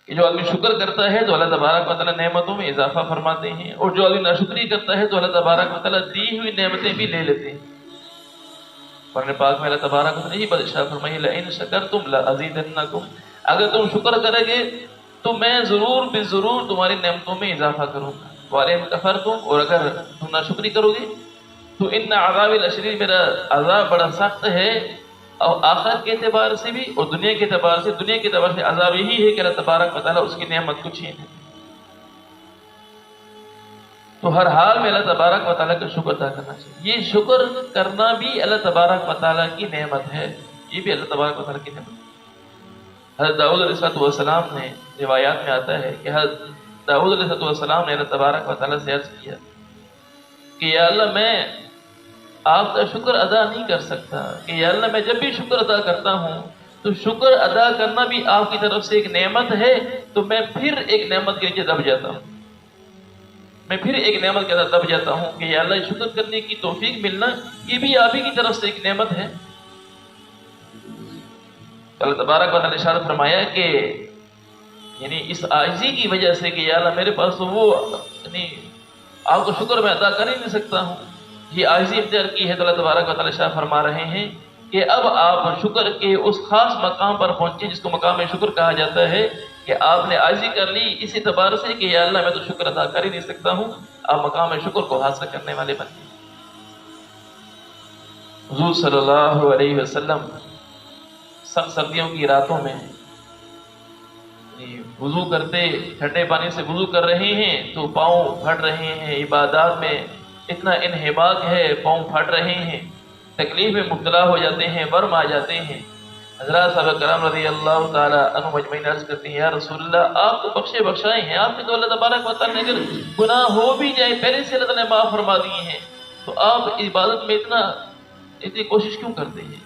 کہ جو آدمی شکر کرتا ہے تو اللہ تبارک و تعالیٰ نعمتوں میں اضافہ فرماتے ہیں، اور جو آدمی ناشکری کرتا ہے تو اللہ تبارک و تعالیٰ دی ہوئی نعمتیں بھی لے لیتے ہیں۔ قرآن پاک میں اللہ تبارک و تعالیٰ یہی بات فرمائی، لئن شکرتم لازیدنکم، اگر تم شکر کرو گے تو میں ضرور بے ضرور تمہاری نعمتوں میں اضافہ کروں گا، وَلَئِن کفرتم، اور اگر تم ناشکری کرو گے تو ان عذاب الشدید، میرا عذاب بڑا سخت ہے، اور آخرت کے اعتبار سے بھی اور دنیا کے اعتبار سے۔ دنیا کے اعتبار سے عذاب یہی ہے کہ اللہ تبارک و تعالیٰ اس کی نعمت کو چھین ہے۔ تو ہر حال میں اللہ تبارک و تعالیٰ کا شکر ادا کرنا چاہیے۔ یہ شکر کرنا بھی اللہ تبارک و تعالیٰ کی نعمت ہے، یہ بھی اللہ تبارک و تعالیٰ کی نعمت ہے۔ حضرت داؤد علیہ السلام نے، روایات میں آتا ہے کہ حضرت داؤد علیہ السلام نے اللہ تبارک و تعالیٰ سے عرض کیا کہ یا اللہ میں آپ کا شکر ادا نہیں کر سکتا، کہ یا اللہ میں جب بھی شکر ادا کرتا ہوں تو شکر ادا کرنا بھی آپ کی طرف سے ایک نعمت ہے، تو میں پھر ایک نعمت کے نیچے دب جاتا ہوں، میں پھر ایک نعمت کے اندر دب جاتا ہوں کہ یا اللہ شکر کرنے کی توفیق ملنا یہ بھی آپ ہی کی طرف سے ایک نعمت ہے۔ اللہ تبارک و تعالیٰ نے ارشاد فرمایا کہ یعنی اس عاجزی کی وجہ سے کہ یا اللہ میرے پاس تو وہ یعنی آپ کو شکر میں ادا کر ہی نہیں سکتا ہوں، یہ عاجزی اختیار کی ہے، تو اللہ تبارک و تعالیٰ ارشاد فرما رہے ہیں کہ اب آپ شکر کے اس خاص مقام پر پہنچے جس کو مقام شکر کہا جاتا ہے، کہ آپ نے عاجزی کر لی اس اعتبار سے کہ یا اللہ میں تو شکر ادا کر ہی نہیں سکتا ہوں، آپ مقام شکر کو حاصل کرنے والے بن گئے۔ حضور صلی اللہ علیہ وسلم سخت سردیوں کی راتوں میں وضو کرتے، ٹھنڈے پانی سے وضو کر رہے ہیں تو پاؤں پھٹ رہے ہیں، عبادات میں اتنا انہماک ہے، پاؤں پھٹ رہے ہیں، تکلیف میں مبتلا ہو جاتے ہیں، ورم آ جاتے ہیں۔ حضرات صحابہ کرام رضی اللہ تعالیٰ عنہ مجمعین عرض کرتے ہیں یا رسول اللہ آپ تو بخشائے ہیں، آپ نے تو اللہ تبارک و تعالیٰ نے اگر گناہ ہو بھی جائے پہلے سے اللہ تعالیٰ نے معاف فرما دیے ہیں، تو آپ عبادت میں اتنی کوشش کیوں کرتے ہیں؟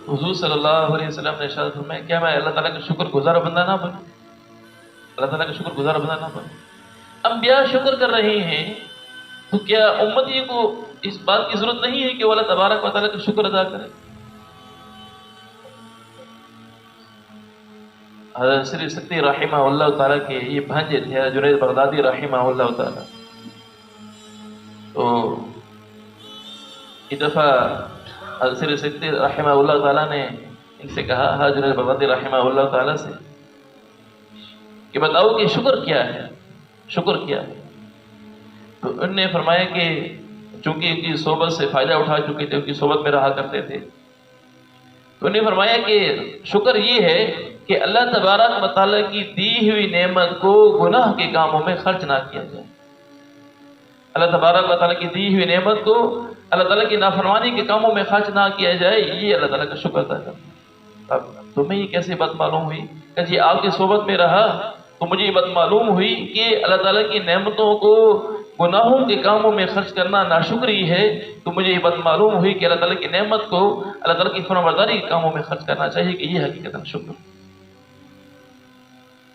حضور صلی اللہ علیہ وسلم نے ارشاد فرمایا کیا میں اللہ تعالیٰ کا شکر گزار بندہ نہ بنوں؟ اللہ تعالیٰ کا شکر گزار بندہ نہ بنوں؟ انبیاء شکر کر رہے ہیں تو کیا امتی کو اس بات کی ضرورت نہیں ہے کہ وہ اللہ تبارک و تعالیٰ کا شکر ادا کرے؟ حضرت سری سکتی رحمہ اللہ تعالیٰ کے یہ بھانجے تھے جنید بغدادی رحمہ اللہ تعالیٰ، تو ایک دفعہ حضرت سری سکتی رحمہ اللہ تعالیٰ نے ان سے کہا جنید بغدادی رحمہ اللہ تعالیٰ سے کہ بتاؤ کہ شکر کیا ہے، شکر کیا ہے؟ تو ان نے فرمایا کہ چونکہ ان کی صحبت سے فائدہ اٹھا چکے تھے، ان کی صحبت میں رہا کرتے تھے، تو انہوں نے فرمایا کہ شکر یہ ہے کہ اللہ تبارک و تعالیٰ کی دی ہوئی نعمت کو گناہ کے کاموں میں خرچ نہ کیا جائے۔ اللہ تبارک و تعالیٰ کی دی ہوئی نعمت کو اللہ تعالیٰ کی نافرمانی کے کاموں میں خرچ نہ کیا جائے، یہ اللہ تعالیٰ کا شکر ادا کرنا۔ اب تمہیں یہ کیسے بات معلوم ہوئی کہ جی آپ کی صحبت میں رہا تو مجھے یہ بات معلوم ہوئی کہ اللہ تعالیٰ کی نعمتوں کو گناہوں کے کاموں میں خرچ کرنا ناشکری ہے، تو مجھے یہ بات معلوم ہوئی کہ اللہ تعالیٰ کی نعمت کو اللہ تعالیٰ کی فرمانبرداری کے کاموں میں خرچ کرنا چاہیے، کہ یہ حقیقت شکر۔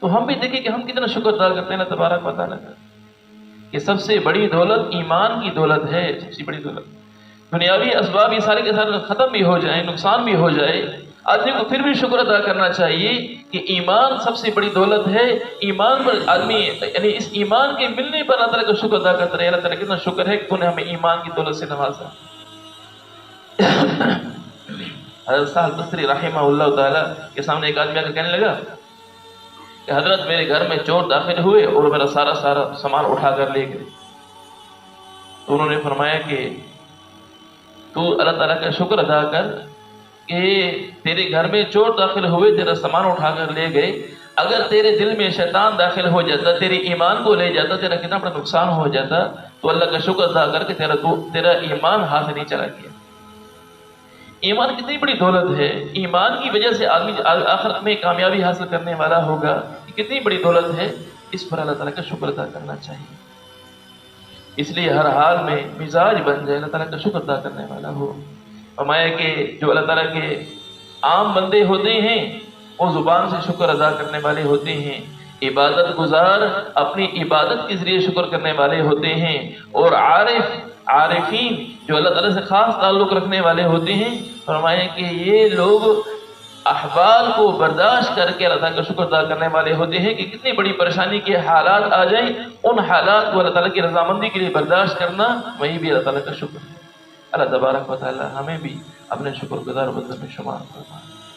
تو ہم بھی دیکھیں کہ ہم کتنا شکر ادا کرتے ہیں اللہ تبارک و تعالیٰ کا، کہ سب سے بڑی دولت ایمان کی دولت ہے، سب سے بڑی دولت۔ دنیاوی اسباب یہ سارے کے سارے ختم بھی ہو جائیں، نقصان بھی ہو جائے، آدمی کو پھر بھی شکر ادا کرنا چاہیے کہ ایمان سب سے بڑی دولت ہے۔ ایمان پر آدمی یعنی اس ایمان کے ملنے پر اللہ تعالیٰ کا شکر ادا کرتا رہے، اللہ تعالیٰ کتنا شکر ہے کہ تو نے ہمیں ایمان کی دولت سے نوازا۔ حضرت سہل بصری رحمہ اللہ تعالیٰ کے سامنے ایک آدمی آ کر کہنے لگا کہ حضرت میرے گھر میں چور داخل ہوئے اور میرا سارا سامان اٹھا کر لے گئے۔ تو انہوں نے فرمایا کہ تو اللہ تعالیٰ کا شکر ادا کر کہ تیرے گھر میں چور داخل ہوئے، تیرا سامان اٹھا کر لے گئے، اگر تیرے دل میں شیطان داخل ہو جاتا، تیرے ایمان کو لے جاتا، تیرا کتنا بڑا نقصان ہو جاتا، تو اللہ کا شکر ادا کر کے تیرا ایمان ہاتھ سے نہیں چلا گیا۔ ایمان کتنی بڑی دولت ہے، ایمان کی وجہ سے آدمی آخرت میں کامیابی حاصل کرنے والا ہوگا، کتنی بڑی دولت ہے، اس پر اللہ تعالیٰ کا شکر ادا کرنا چاہیے۔ اس لیے ہر حال میں مزاج بن جائے اللہ تعالیٰ کا شکر ادا کرنے والا ہو۔ فرمایا کہ جو اللہ تعالیٰ کے عام بندے ہوتے ہیں وہ زبان سے شکر ادا کرنے والے ہوتے ہیں، عبادت گزار اپنی عبادت کے ذریعے شکر کرنے والے ہوتے ہیں، اور عارفین جو اللہ تعالیٰ سے خاص تعلق رکھنے والے ہوتے ہیں، فرمایا کہ یہ لوگ احوال کو برداشت کر کے اللہ تعالیٰ کا شکر ادا کرنے والے ہوتے ہیں کہ کتنی بڑی پریشانی کے حالات آ جائیں ان حالات کو اللہ تعالیٰ کی رضامندی کے لیے برداشت کرنا وہی بھی اللہ تعالیٰ کا شکر ہے۔ اللہ تبارک و تعالیٰ ہمیں بھی اپنے شکر گزار بندوں میں شمار فرمائے۔